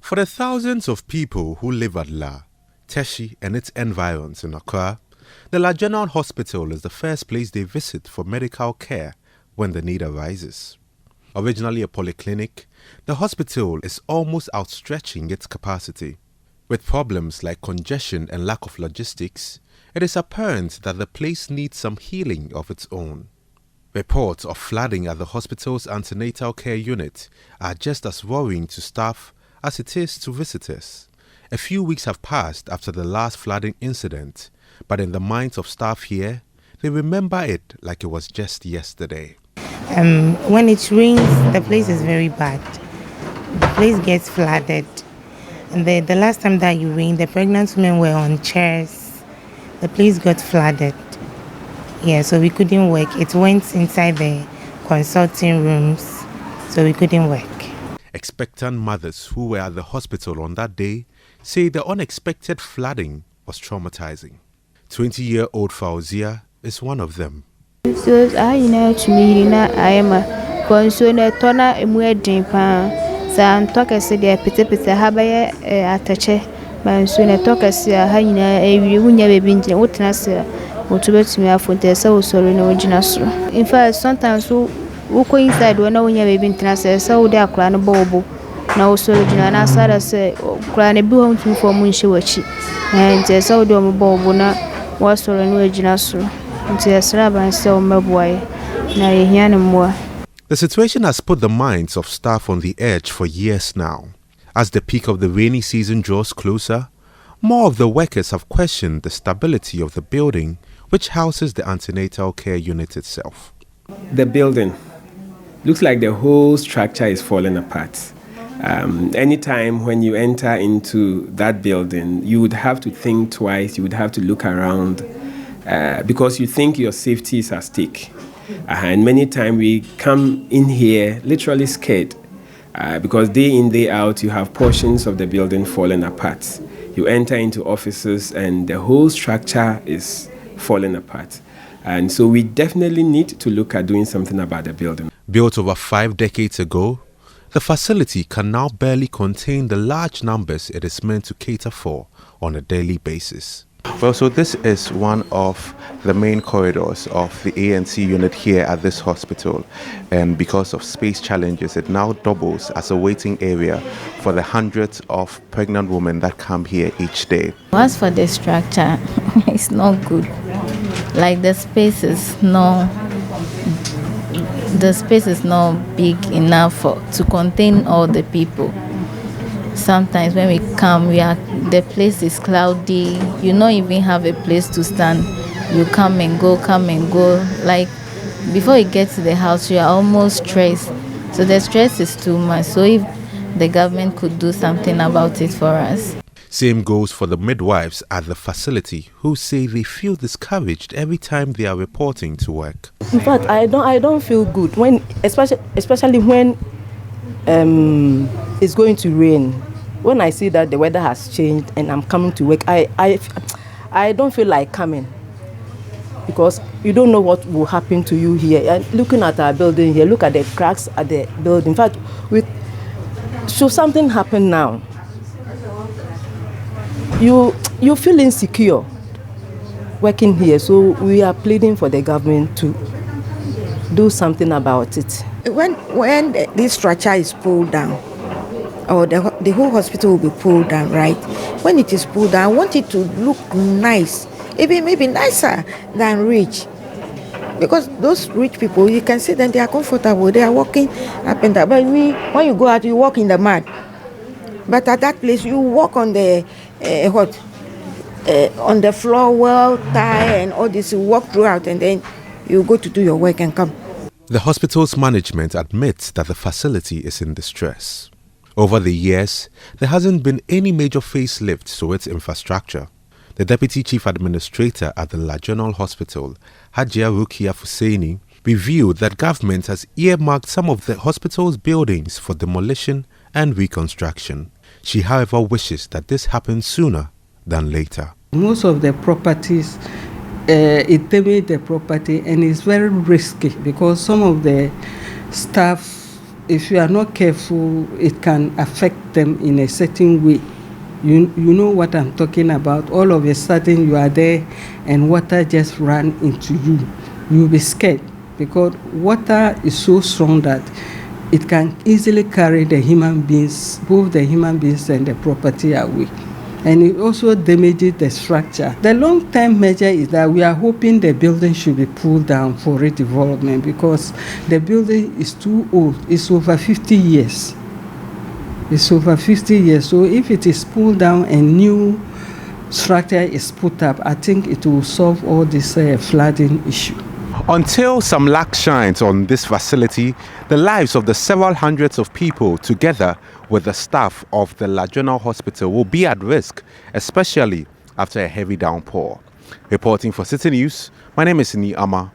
For the thousands of people who live at La, Teshi and its environs in Accra, the La General Hospital is the first place they visit for medical care when the need arises. Originally a polyclinic, the hospital is almost outstretching its capacity. With problems like congestion and lack of logistics, it is apparent that the place needs some healing of its own. Reports of flooding at the hospital's antenatal care unit are just as worrying to staff as it is to visitors. A few weeks have passed after the last flooding incident, but in the minds of staff here, they remember it like it was just yesterday. When it rains, the place is very bad. The place gets flooded. And the last time that it rained, the pregnant women were on chairs. The place got flooded. Yeah, so we couldn't work. It went inside the consulting rooms, so we couldn't work. Expectant mothers who were at the hospital on that day say the unexpected flooding was traumatizing. 20-year-old Fauzia is one of them. So I know to me I am a concerned tona emuedin pa san toka se de pete habaya atache man so na toka se ha nyina ewi wunya bebi nje wotena se wotubetumi afonte se wo soro na wogina so. In fact, sometimes we go inside when wunya bebi ntena se wo de akra no bobo na wo soro gina na sara se kra na bi ho ntumi fo mu nhye wachi na nje se wo de mo bobo na wo soro na wogina so. The situation has put the minds of staff on the edge for years now. As the peak of the rainy season draws closer, more of the workers have questioned the stability of the building which houses the antenatal care unit itself. The building looks like the whole structure is falling apart. Anytime when you enter into that building, you would have to think twice, you would have to look around. Because you think your safety is at stake. And many times we come in here literally scared because day in, day out, you have portions of the building falling apart. You enter into offices and the whole structure is falling apart. And so we definitely need to look at doing something about the building. Built over 5 decades ago, the facility can now barely contain the large numbers it is meant to cater for on a daily basis. Well, so this is one of the main corridors of the ANC unit here at this hospital, and because of space challenges, it now doubles as a waiting area for the hundreds of pregnant women that come here each day. As for the structure, it's not good. Like the space is not big enough to contain all the people. Sometimes when we come, the place is cloudy. You don't even have a place to stand. You come and go. Like before you get to the house, you are almost stressed. So the stress is too much. So if the government could do something about it for us. Same goes for the midwives at the facility, who say they feel discouraged every time they are reporting to work. In fact, I don't feel good when, especially when it's going to rain. When I see that the weather has changed and I'm coming to work, I don't feel like coming because you don't know what will happen to you here. And looking at our building here, look at the cracks at the building. In fact, should something happen now, you feel insecure working here. So we are pleading for the government to do something about it. When this structure is pulled down, or the whole hospital will be pulled down, right? When it is pulled down, I want it to look nice, even maybe nicer than rich. Because those rich people, you can see them, they are comfortable, they are walking up and down. But when you go out, you walk in the mud. But at that place, you walk on the on the floor, well, tire and all this, you walk throughout and then you go to do your work and come. The hospital's management admits that the facility is in distress. Over the years, there hasn't been any major facelift to its infrastructure. The Deputy Chief Administrator at the La General Hospital, Hajia Rukia Fusaini, revealed that government has earmarked some of the hospital's buildings for demolition and reconstruction. She, however, wishes that this happens sooner than later. Most of the properties, it damaged the property and it's very risky because some of the staff if you are not careful, it can affect them in a certain way. You know what I'm talking about. All of a sudden you are there and water just ran into you. You'll be scared because water is so strong that it can easily carry the human beings, both the human beings and the property away. And it also damages the structure. The long-term measure is that we are hoping the building should be pulled down for redevelopment because the building is too old. It's over 50 years. It's over 50 years. So if it is pulled down and new structure is put up, I think it will solve all this flooding issue. Until some light shines on this facility, the lives of the several hundreds of people, together with the staff of the La General Hospital, will be at risk, especially after a heavy downpour. Reporting for City News, my name is Ni Ama.